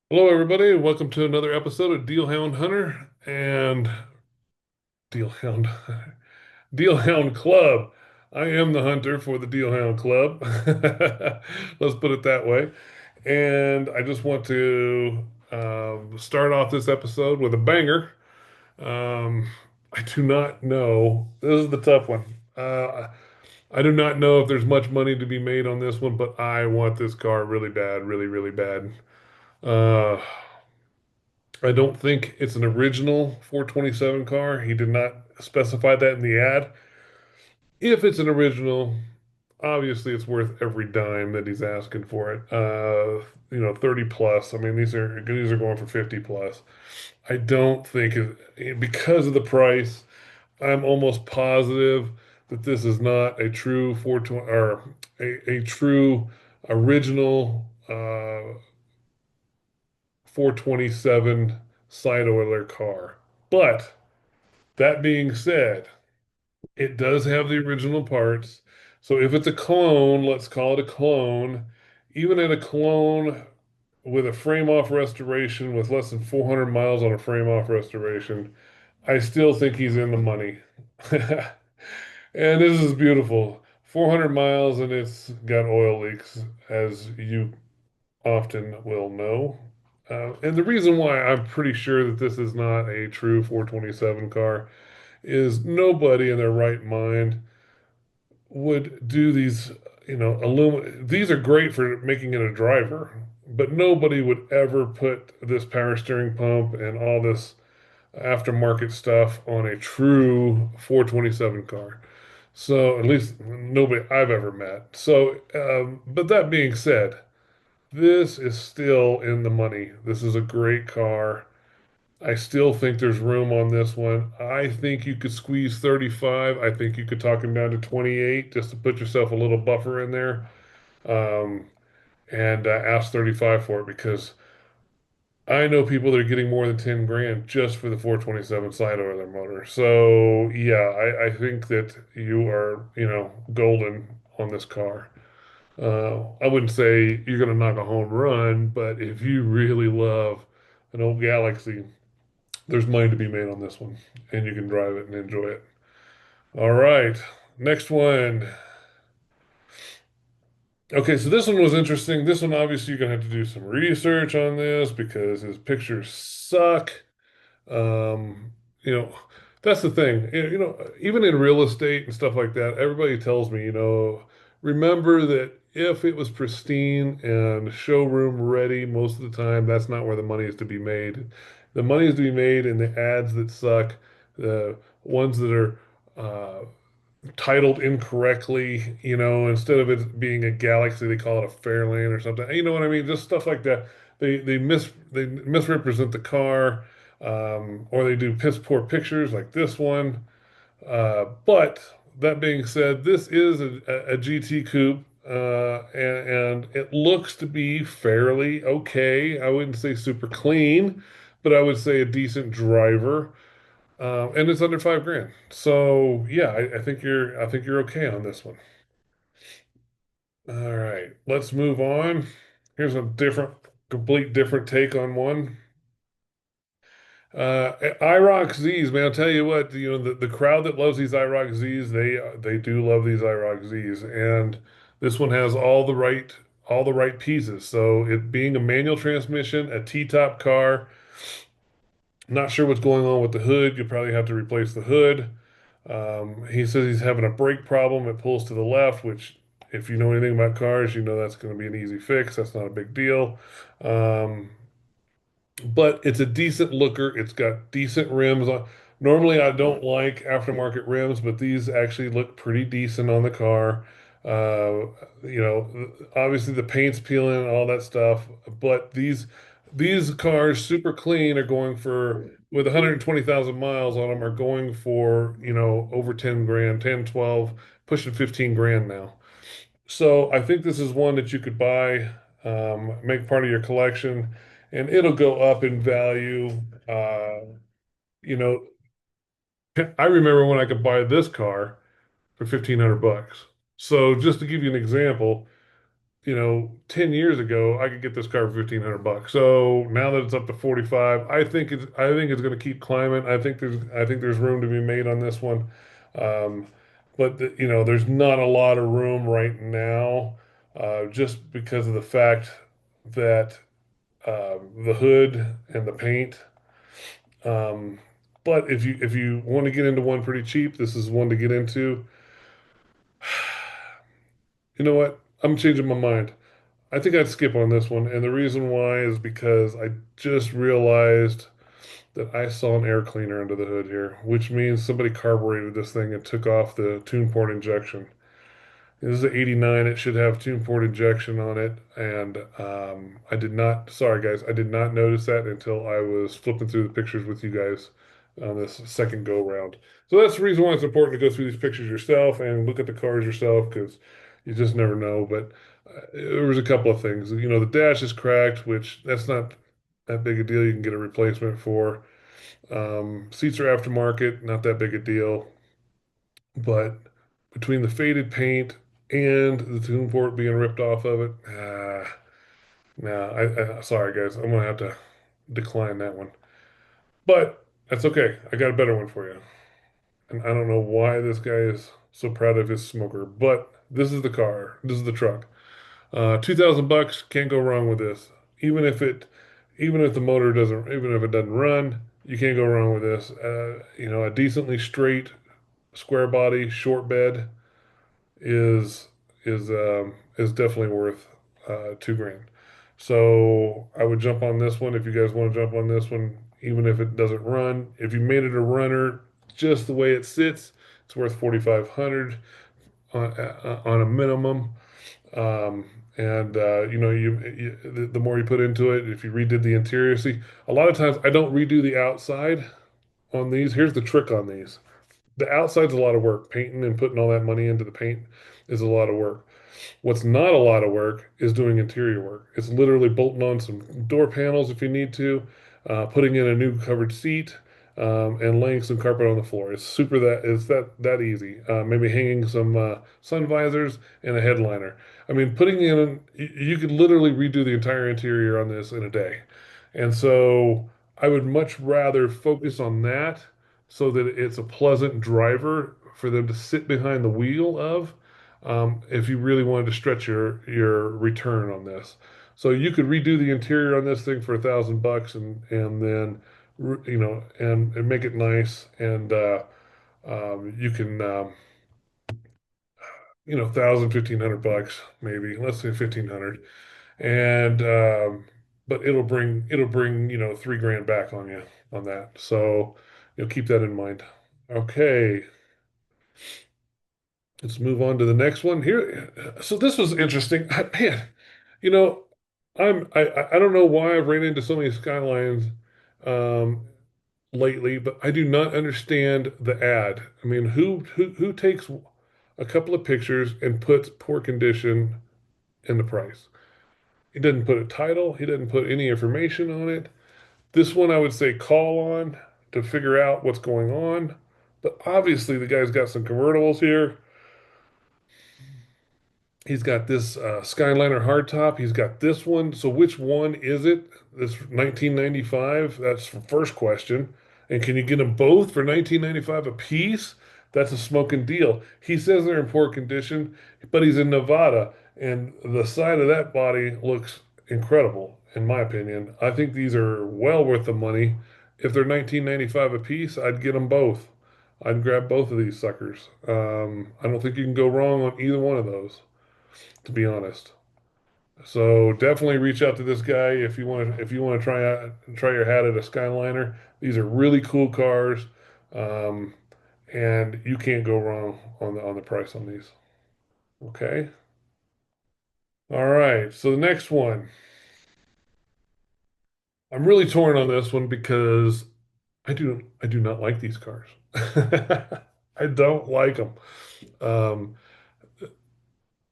Hello, everybody. Welcome to another episode of Deal Hound Hunter and Deal Hound Deal Hound Club. I am the hunter for the Deal Hound Club. Let's put it that way. And I just want to start off this episode with a banger. Um, I do not know. This is the tough one. I do not know if there's much money to be made on this one, but I want this car really bad, really, really bad. Uh, I don't think it's an original 427 car. He did not specify that in the ad. If it's an original, obviously it's worth every dime that he's asking for it. 30 plus. I mean, these are going for 50 plus. I don't think because of the price, I'm almost positive that this is not a true 420 or a true original 427 side oiler car. But that being said, it does have the original parts. So if it's a clone, let's call it a clone. Even at a clone with a frame off restoration with less than 400 miles on a frame off restoration, I still think he's in the money. And this is beautiful. 400 miles and it's got oil leaks, as you often will know. And the reason why I'm pretty sure that this is not a true 427 car is nobody in their right mind would do these, these are great for making it a driver, but nobody would ever put this power steering pump and all this aftermarket stuff on a true 427 car. So at least nobody I've ever met. So, but that being said, this is still in the money. This is a great car. I still think there's room on this one. I think you could squeeze 35. I think you could talk him down to 28 just to put yourself a little buffer in there. Um, and ask 35 for it because I know people that are getting more than 10 grand just for the 427 side oiler motor. So yeah, I think that you are, golden on this car. I wouldn't say you're going to knock a home run, but if you really love an old Galaxie, there's money to be made on this one, and you can drive it and enjoy it. All right, next one. Okay, so this one was interesting. This one, obviously, you're gonna have to do some research on this because his pictures suck. Um, you know, that's the thing. Even in real estate and stuff like that, everybody tells me, remember that if it was pristine and showroom ready most of the time, that's not where the money is to be made. The money is to be made in the ads that suck, the ones that are titled incorrectly, instead of it being a Galaxy, they call it a Fairlane or something. You know what I mean? Just stuff like that. They misrepresent the car, or they do piss poor pictures like this one. But that being said, this is a GT coupe, and it looks to be fairly okay. I wouldn't say super clean, but I would say a decent driver. And it's under 5 grand. So yeah, I think you're okay on this one. All right, let's move on. Here's a complete different take on one. IROC Z's, man, I'll tell you what, the crowd that loves these IROC Z's, they do love these IROC Z's, and this one has all the right pieces. So it being a manual transmission, a T-top car, not sure what's going on with the hood. You'll probably have to replace the hood. He says he's having a brake problem. It pulls to the left, which, if you know anything about cars, you know that's going to be an easy fix. That's not a big deal. Um, but it's a decent looker. It's got decent rims on. Normally, I don't like aftermarket rims, but these actually look pretty decent on the car. Obviously the paint's peeling and all that stuff, but these cars, super clean, are going for with 120,000 miles on them, are going for, over 10 grand, 10, 12, pushing 15 grand now. So I think this is one that you could buy, make part of your collection, and it'll go up in value. You know, I remember when I could buy this car for 1,500 bucks. So just to give you an example, 10 years ago, I could get this car for 1,500 bucks. So now that it's up to 45, I think it's going to keep climbing. I think there's room to be made on this one. Um, but there's not a lot of room right now, just because of the fact that the hood and the paint. Um, but if you want to get into one pretty cheap, this is one to get into. You know what? I'm changing my mind. I think I'd skip on this one, and the reason why is because I just realized that I saw an air cleaner under the hood here, which means somebody carbureted this thing and took off the tune port injection. This is an 89. It should have tune port injection on it. And I did not, sorry guys, I did not notice that until I was flipping through the pictures with you guys on this second go round. So that's the reason why it's important to go through these pictures yourself and look at the cars yourself because you just never know. But there was a couple of things. The dash is cracked, which that's not that big a deal. You can get a replacement for. Seats are aftermarket, not that big a deal. But between the faded paint and the tune port being ripped off of it, nah, sorry guys, I'm gonna have to decline that one. But that's okay. I got a better one for you. And I don't know why this guy is so proud of his smoker, but this is the car. This is the truck. 2,000 bucks, can't go wrong with this. Even if it, even if the motor doesn't, even if it doesn't run, you can't go wrong with this. A decently straight square body, short bed is is definitely worth 2 grand. So I would jump on this one if you guys want to jump on this one, even if it doesn't run. If you made it a runner, just the way it sits, it's worth 4,500 on a minimum. Um, and the more you put into it, if you redid the interior, see, a lot of times I don't redo the outside on these. Here's the trick on these. The outside's a lot of work. Painting and putting all that money into the paint is a lot of work. What's not a lot of work is doing interior work. It's literally bolting on some door panels if you need to, putting in a new covered seat, and laying some carpet on the floor. It's that easy. Maybe hanging some sun visors and a headliner. I mean, you could literally redo the entire interior on this in a day. And so I would much rather focus on that so that it's a pleasant driver for them to sit behind the wheel of, if you really wanted to stretch your return on this. So you could redo the interior on this thing for 1,000 bucks and then and make it nice and you can 1,000, 1,500 bucks maybe, let's say 1,500, and but it'll bring 3 grand back on you on that. So you'll keep that in mind. Okay, let's move on to the next one here. So this was interesting. Man, you know, I don't know why I've ran into so many Skylines um, lately, but I do not understand the ad. I mean, who takes a couple of pictures and puts poor condition in the price? He doesn't put a title. He doesn't put any information on it. This one I would say call on to figure out what's going on. But obviously the guy's got some convertibles here. He's got this Skyliner hardtop. He's got this one. So which one is it? This 1995? That's the first question. And can you get them both for 1995 a piece? That's a smoking deal. He says they're in poor condition, but he's in Nevada, and the side of that body looks incredible, in my opinion. I think these are well worth the money. If they're 1995 a piece, I'd get them both. I'd grab both of these suckers. I don't think you can go wrong on either one of those, to be honest. So definitely reach out to this guy if you want to try your hat at a Skyliner. These are really cool cars, um, and you can't go wrong on the price on these. Okay. All right. So the next one, I'm really torn on this one because I do not like these cars. I don't like them. Um,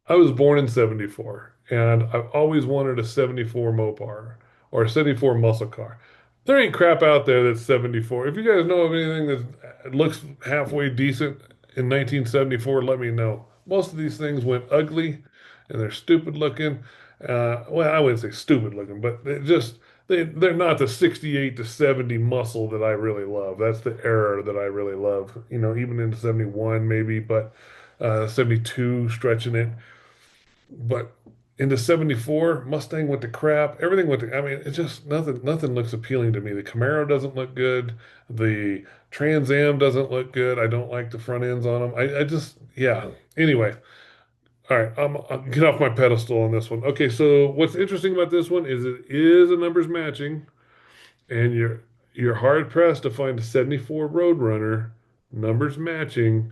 I was born in 74, and I've always wanted a 74 Mopar or a 74 muscle car. There ain't crap out there that's 74. If you guys know of anything that looks halfway decent in 1974, let me know. Most of these things went ugly, and they're stupid looking. Well, I wouldn't say stupid looking, but they're not the 68 to 70 muscle that I really love. That's the era that I really love. You know, even into 71 maybe, but 72 stretching it. But into 74, Mustang went to crap. Everything went to, I mean, it's just nothing looks appealing to me. The Camaro doesn't look good. The Trans Am doesn't look good. I don't like the front ends on them. I just, yeah. Anyway, all right, I'll get off my pedestal on this one. Okay, so what's interesting about this one is it is a numbers matching, and you're hard pressed to find a 74 Roadrunner numbers matching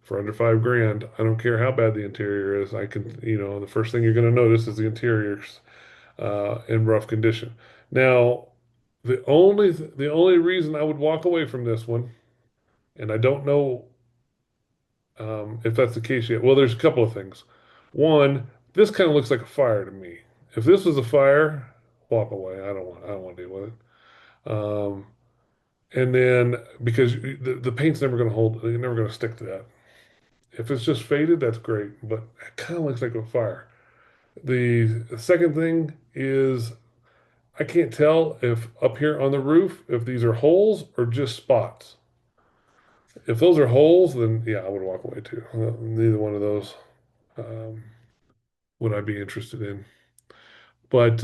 for under 5 grand. I don't care how bad the interior is. I can, the first thing you're going to notice is the interior's in rough condition. Now, the only reason I would walk away from this one, and I don't know if that's the case yet. Well, there's a couple of things. One, this kind of looks like a fire to me. If this was a fire, walk away. I don't want to deal with it. And then because the paint's never going to hold, you're never going to stick to that. If it's just faded, that's great, but it kind of looks like a fire. The second thing is I can't tell if up here on the roof if these are holes or just spots. If those are holes, then yeah, I would walk away too. Neither one of those um, would I be interested in. But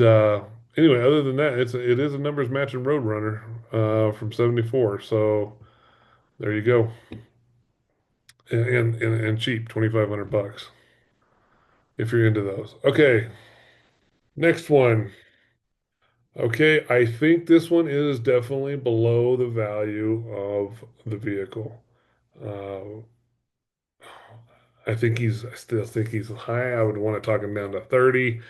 anyway, other than that, it is a numbers matching Roadrunner from '74. So there you go, and cheap, 2,500 bucks if you're into those. Okay, next one. Okay, I think this one is definitely below the value of the vehicle. Uh, I still think he's high. I would want to talk him down to 30.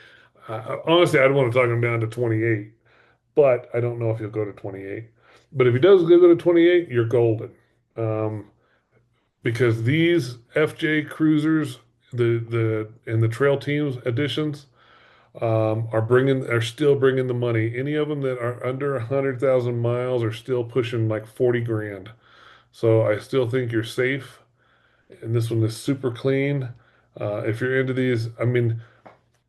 Honestly, I'd want to talk him down to 28, but I don't know if he'll go to 28. But if he does go to 28, you're golden. Um, because these FJ Cruisers, and the Trail Teams editions, are still bringing the money. Any of them that are under 100,000 miles are still pushing like 40 grand. So I still think you're safe. And this one is super clean. If you're into these, I mean,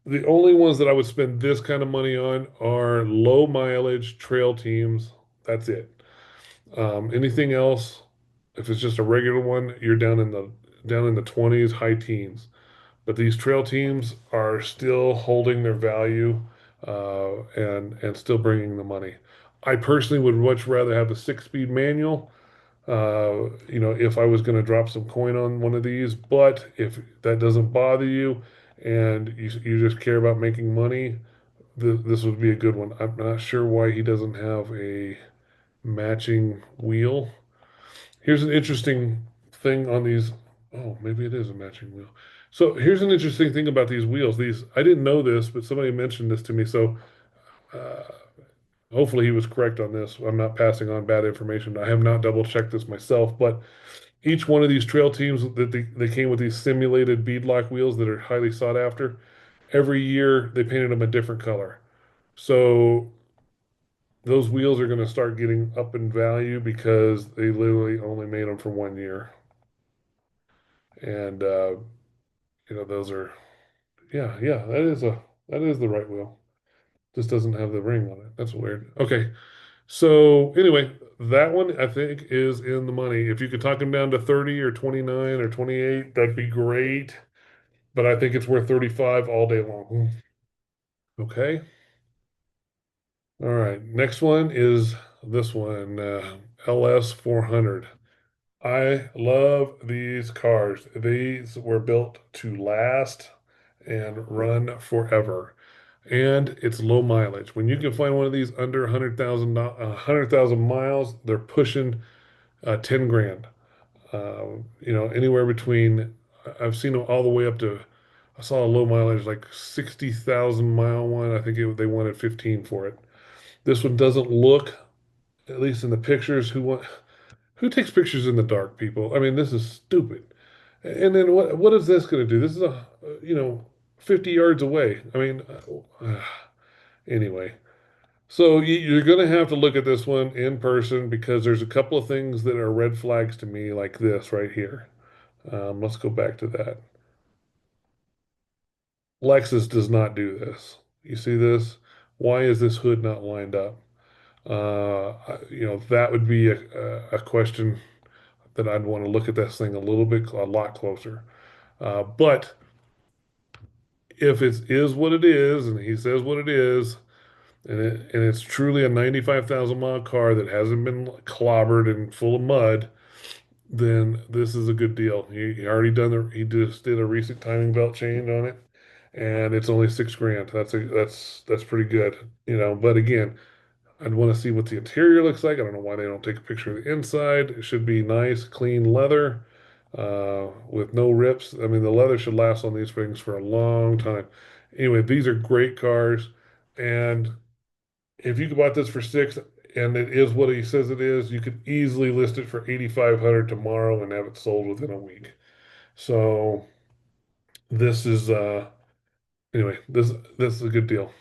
the only ones that I would spend this kind of money on are low mileage trail teams. That's it. Anything else, if it's just a regular one, you're down in the 20s, high teens. But these trail teams are still holding their value and still bringing the money. I personally would much rather have a 6-speed manual. If I was going to drop some coin on one of these, but if that doesn't bother you and you just care about making money, this would be a good one. I'm not sure why he doesn't have a matching wheel. Here's an interesting thing on these. Oh, maybe it is a matching wheel. So here's an interesting thing about these wheels. These I didn't know this, but somebody mentioned this to me. So uh, hopefully he was correct on this. I'm not passing on bad information. I have not double checked this myself, but each one of these trail teams that they came with these simulated beadlock wheels that are highly sought after. Every year they painted them a different color. So those wheels are going to start getting up in value because they literally only made them for 1 year. And those are yeah, that is the right wheel. Just doesn't have the ring on it. That's weird. Okay. So anyway, that one I think is in the money. If you could talk him down to 30 or 29 or 28, that'd be great. But I think it's worth 35 all day long. Okay. All right. Next one is this one, LS 400. I love these cars. These were built to last and run forever. And it's low mileage. When you can find one of these under 100,000 miles, they're pushing 10 grand. Anywhere between, I've seen them all the way up to, I saw a low mileage like 60,000 mile one. I think they wanted 15 for it. This one doesn't look, at least in the pictures, who takes pictures in the dark, people? I mean, this is stupid. And then what is this going to do? This is 50 yards away. I mean, anyway. So you're going to have to look at this one in person because there's a couple of things that are red flags to me, like this right here. Let's go back to that. Lexus does not do this. You see this? Why is this hood not lined up? That would be a question that I'd want to look at this thing a lot closer. But if it is what it is, and he says what it is, and it's truly a 95,000 mile car that hasn't been clobbered and full of mud, then this is a good deal. He just did a recent timing belt change on it, and it's only 6 grand. That's pretty good, But again, I'd want to see what the interior looks like. I don't know why they don't take a picture of the inside. It should be nice, clean leather, with no rips. I mean, the leather should last on these things for a long time. Anyway, these are great cars, and if you bought this for six and it is what he says it is, you could easily list it for 8,500 tomorrow and have it sold within a week. So this is this is a good deal.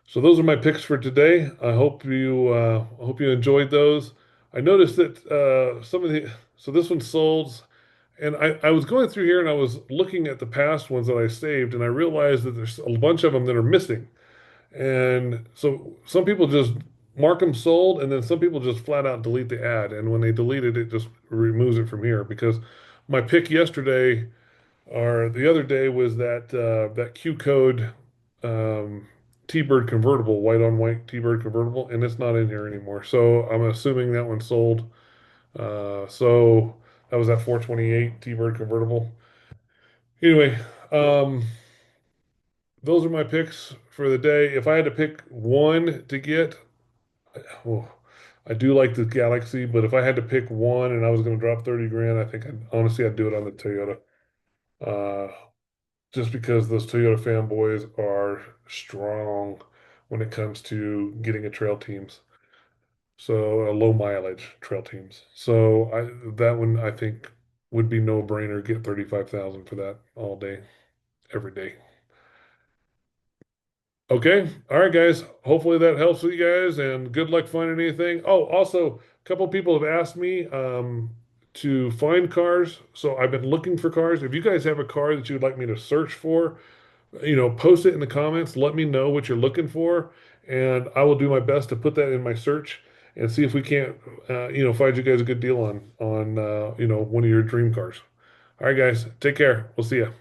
So those are my picks for today. I hope you enjoyed those. I noticed that some of the so this one sold, and I was going through here and I was looking at the past ones that I saved, and I realized that there's a bunch of them that are missing. And so some people just mark them sold, and then some people just flat out delete the ad. And when they delete it, it just removes it from here. Because my pick yesterday or the other day was that Q code um, T-Bird convertible, white on white T-Bird convertible, and it's not in here anymore. So I'm assuming that one sold. So that was that 428 T-Bird convertible. Anyway, those are my picks for the day. If I had to pick one to get, oh, I do like the Galaxy, but if I had to pick one and I was going to drop 30 grand, I think honestly I'd do it on the Toyota. Uh, just because those Toyota fanboys are strong when it comes to getting a trail teams. So low mileage trail teams. So that one I think would be no brainer. Get 35,000 for that all day, every day. Okay. All right, guys. Hopefully that helps with you guys and good luck finding anything. Oh, also, a couple people have asked me to find cars. So I've been looking for cars. If you guys have a car that you'd like me to search for, post it in the comments. Let me know what you're looking for, and I will do my best to put that in my search and see if we can't, find you guys a good deal on one of your dream cars. All right, guys. Take care. We'll see you.